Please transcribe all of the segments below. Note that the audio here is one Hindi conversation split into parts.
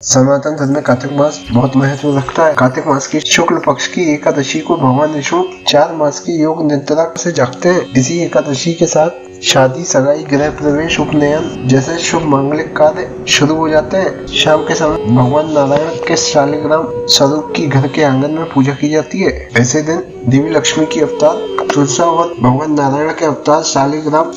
सनातन धर्म में कार्तिक मास बहुत महत्व रखता है। कार्तिक मास की शुक्ल पक्ष की एकादशी को भगवान विष्णु 4 मास की योग निद्रा से जागते हैं। इसी एकादशी के साथ शादी, सगाई, गृह प्रवेश, उपनयन जैसे शुभ मांगलिक कार्य शुरू हो जाते हैं। शाम के समय भगवान नारायण के शालिग्राम स्वरूप की घर के आंगन में पूजा की जाती है। ऐसे दिन देवी लक्ष्मी की अवतार तुलसा और भगवान नारायण के अवतार शालिग्राम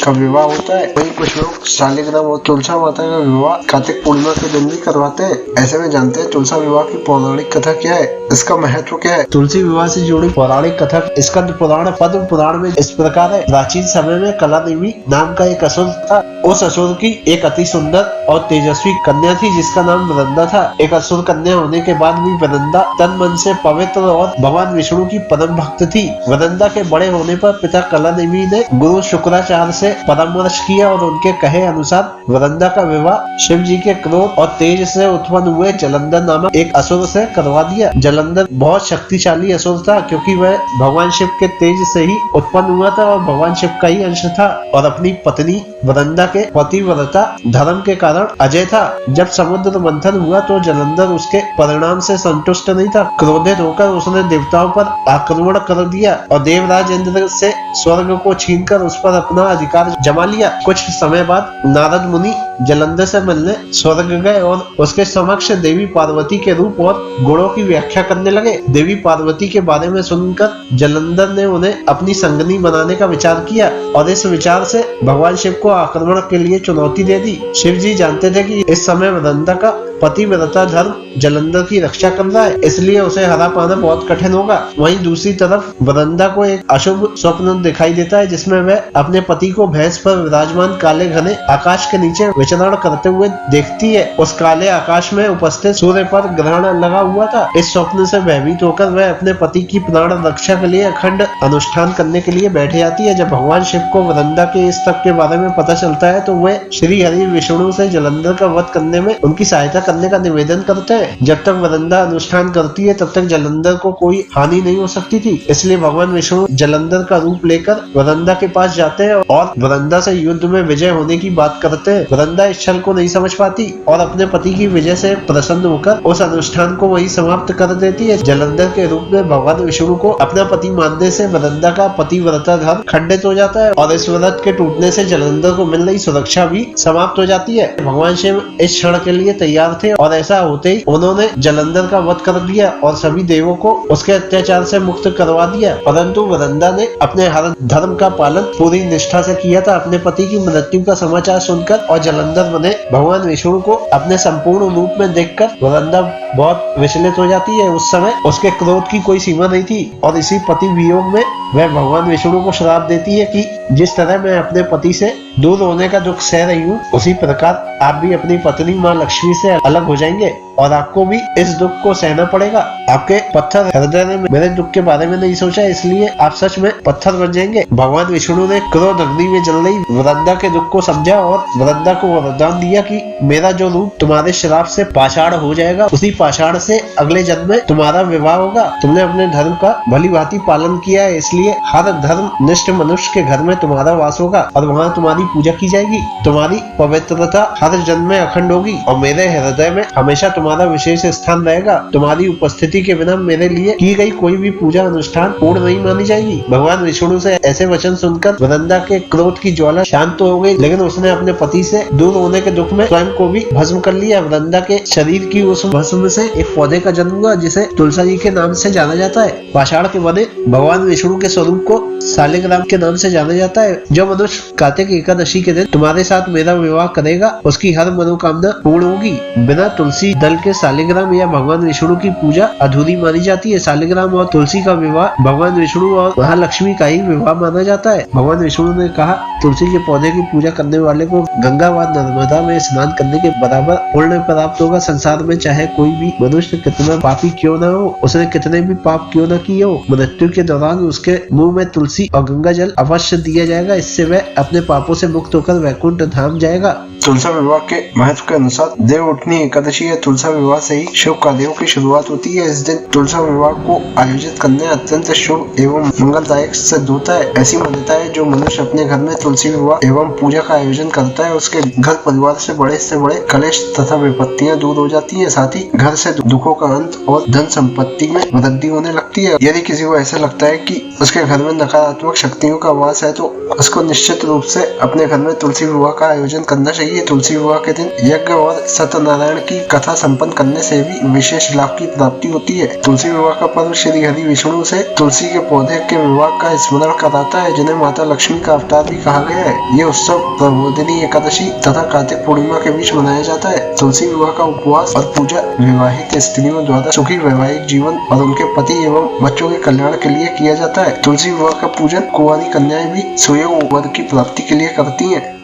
का विवाह होता है। वहीं कुछ लोग शालिग्राम और तुलसा माता का विवाह कार्तिक पूर्णिमा के दिन भी करवाते हैं। ऐसे में जानते हैं तुलसा विवाह की पौराणिक कथा क्या है, इसका महत्व क्या है। तुलसी विवाह से जुड़ी पौराणिक कथा स्कंद पुराण, पद्म पुराण में इस प्रकार है। प्राचीन समय में कला देवी नाम का एक असुर था। उस असुर की एक अति सुंदर और तेजस्वी कन्या थी जिसका नाम वृंदा था। एक असुर कन्या होने के बाद भी वृंदा तन मन से पवित्र और भगवान विष्णु की परम भक्त थी। वृंदा के बड़े होने पर पिता कला देवी ने गुरु शुक्राचार्य से परामर्श किया और उनके कहे अनुसार वृंदा का विवाह शिव जी के क्रोध और तेज से उत्पन्न हुए जलंधर नामक एक असुर से करवा दिया। जलंधर बहुत शक्तिशाली असुर था क्योंकि वह भगवान शिव के तेज से ही उत्पन्न हुआ था और भगवान शिव का ही अंश था और अपनी पत्नी वृंदा के पतिव्रता धर्म के कारण अजय था। जब समुद्र मंथन हुआ तो जलंधर उसके परिणाम से संतुष्ट नहीं था। क्रोधित होकर उसने देवताओं पर आक्रमण कर दिया और देवराज इंद्र से स्वर्ग को छीनकर उस पर अपना अधिकार जमा लिया। कुछ समय बाद नारद मुनि जलंधर से मिलने स्वर्ग गए और उसके समक्ष देवी पार्वती के रूप और गुणों की व्याख्या करने लगे। देवी पार्वती के बारे में सुनकर जलंधर ने उन्हें अपनी संगनी बनाने का विचार किया और इस विचार से भगवान शिव को आक्रमण के लिए चुनौती दे दी। शिव जी जानते थे कि इस समय वृंदा का पतिव्रता धर्म जलंधर की रक्षा कर रहा है, इसलिए उसे हरा पाना बहुत कठिन होगा। वहीं दूसरी तरफ वृंदा को एक अशुभ स्वप्न दिखाई देता है जिसमें वह अपने पति को भैंस पर विराजमान काले घने आकाश के नीचे विचरण करते हुए देखती है। उस काले आकाश में उपस्थित सूर्य पर ग्रहण लगा हुआ था। इस स्वप्न से भयभीत होकर वह अपने पति की प्राण रक्षा के लिए अखंड अनुष्ठान करने के लिए बैठ जाती है। जब भगवान शिव को वृंदा के इस तप के बारे में पता चलता है तो वह श्री हरि विष्णु से जलंधर का वध करने में उनकी सहायता करने का निवेदन करते हैं। जब तक वृंदा अनुष्ठान करती है तब तक जलंधर को कोई हानि नहीं हो सकती थी, इसलिए भगवान विष्णु जलंधर का रूप लेकर वृंदा के पास जाते हैं और वृंदा से युद्ध में विजय होने की बात करते हैं। वृंदा इस छल को नहीं समझ पाती और अपने पति की विजय से प्रसन्न होकर उस अनुष्ठान को वही समाप्त कर देती है। जलंधर के रूप में भगवान विष्णु को अपना पति मानने से वृंदा का पतिव्रता धर्म खंडित हो जाता है और इस व्रत के टूटने से जलंधर को मिल रही सुरक्षा भी समाप्त हो जाती है। भगवान शिव इस क्षण के लिए तैयार थे और ऐसा होते ही उन्होंने जलंधर का वध कर दिया और सभी देवों को उसके अत्याचार से मुक्त करवा दिया। परंतु वृंदा ने अपने हर धर्म का पालन पूरी निष्ठा से किया था। अपने पति की मृत्यु का समाचार सुनकर और जलंधर बने भगवान विष्णु को अपने संपूर्ण रूप में देखकर वृंदा बहुत विचलित हो जाती है। उस समय उसके क्रोध की कोई सीमा नहीं थी और इसी पति वियोग में वह भगवान विष्णु को श्राप देती है कि जिस तरह मैं अपने पति से दूर होने का दुख सह रही हूँ उसी प्रकार आप भी अपनी पत्नी माँ लक्ष्मी से अलग हो जाएंगे और आपको भी इस दुख को सहना पड़ेगा। आपके पत्थर हृदय ने मेरे दुख के बारे में नहीं सोचा, इसलिए आप सच में पत्थर बन जाएंगे। भगवान विष्णु ने क्रोध अग्नि में जल रही वृंदा के दुख को समझा और वृंदा को वरदान दिया कि मेरा जो रूप तुम्हारे श्राप से पाषाण हो जाएगा उसी पाषाण से अगले जन्म में तुम्हारा विवाह होगा। तुमने अपने धर्म का भली भांति पालन किया है, इसलिए हर धर्म निष्ठ मनुष्य के घर में तुम्हारा वास होगा और वहाँ तुम्हारी पूजा की जाएगी। तुम्हारी पवित्रता हर जन्म में अखंड होगी और मेरे हृदय में हमेशा तुम्हारा विशेष स्थान रहेगा। तुम्हारी उपस्थिति के बिना मेरे लिए की गई कोई भी पूजा अनुष्ठान पूर्ण नहीं मानी जाएगी। भगवान विष्णु से ऐसे वचन सुनकर वृंदा के क्रोध की ज्वाला शांत तो हो गई, लेकिन उसने अपने पति से दूर होने के दुख में स्वयं को भी भस्म कर लिया। वृंदा के शरीर की उस भस्म से एक पौधे का जन्म हुआ जिसे तुलसा जी के नाम से जाना जाता है। पाषाण के बने भगवान विष्णु के स्वरूप को शालिग्राम के नाम से जाना जाता है। जो मनुष्य कार्तिक एकादशी के दिन तुम्हारे साथ मेरा विवाह करेगा उसकी हर मनोकामना पूर्ण होगी। बिना तुलसी दल के शालिग्राम या भगवान विष्णु की पूजा अधूरी मानी जाती है। शालिग्राम और तुलसी का विवाह भगवान विष्णु और महालक्ष्मी का ही विवाह माना जाता है। भगवान विष्णु ने कहा, तुलसी के पौधे की पूजा करने वाले को गंगा व नर्मदा में स्नान करने के बराबर पुण्य प्राप्त होगा। संसार में चाहे कोई भी मनुष्य कितना पापी क्यों न हो, उसने कितने भी पाप क्यों न किए हो, मृत्यु के दौरान उसके मुंह में तुलसी और गंगा जल अवश्य दिया जाएगा। इससे वह अपने पापों से मुक्त होकर वैकुंठ धाम जाएगा। तुलसा विवाह के महत्व के अनुसार देवउठनी एकादशी या तुलसा विवाह से ही शुभ कार्यों की शुरुआत होती है। इस दिन तुलसा विवाह को आयोजित करने अत्यंत शुभ एवं मंगलदायक सिद्ध होता है। ऐसी मान्यता है जो मनुष्य अपने घर में तुलसी विवाह एवं पूजा का आयोजन करता है उसके घर परिवार से बड़े कलेश तथा विपत्तियां दूर हो जाती है। साथ ही घर से दुखों का अंत और धन संपत्ति में वृद्धि होने लगती है। यदि किसी को ऐसा लगता है कि उसके घर में नकारात्मक शक्तियों का वास है तो उसको निश्चित रूप से अपने घर में तुलसी विवाह का आयोजन करना चाहिए। तुलसी विवाह के दिन यज्ञ और सत्यनारायण की कथा संपन्न करने से भी विशेष लाभ की प्राप्ति होती है। तुलसी विवाह का पर्व श्री हरि विष्णु से तुलसी के पौधे के विवाह का स्मरण कराता है, जिन्हें माता लक्ष्मी का अवतार भी कहा गया है। ये उत्सव प्रबोधिनी एकादशी तथा कार्तिक पूर्णिमा के बीच मनाया जाता है। तुलसी विवाह का उपवास और पूजा विवाहित स्त्रियों द्वारा सुखी वैवाहिक जीवन और उनके पति एवं बच्चों के कल्याण के लिए किया जाता है। तुलसी विवाह का पूजन कुंवारी कन्याएं भी सुयोग वर की प्राप्ति के लिए करती हैं।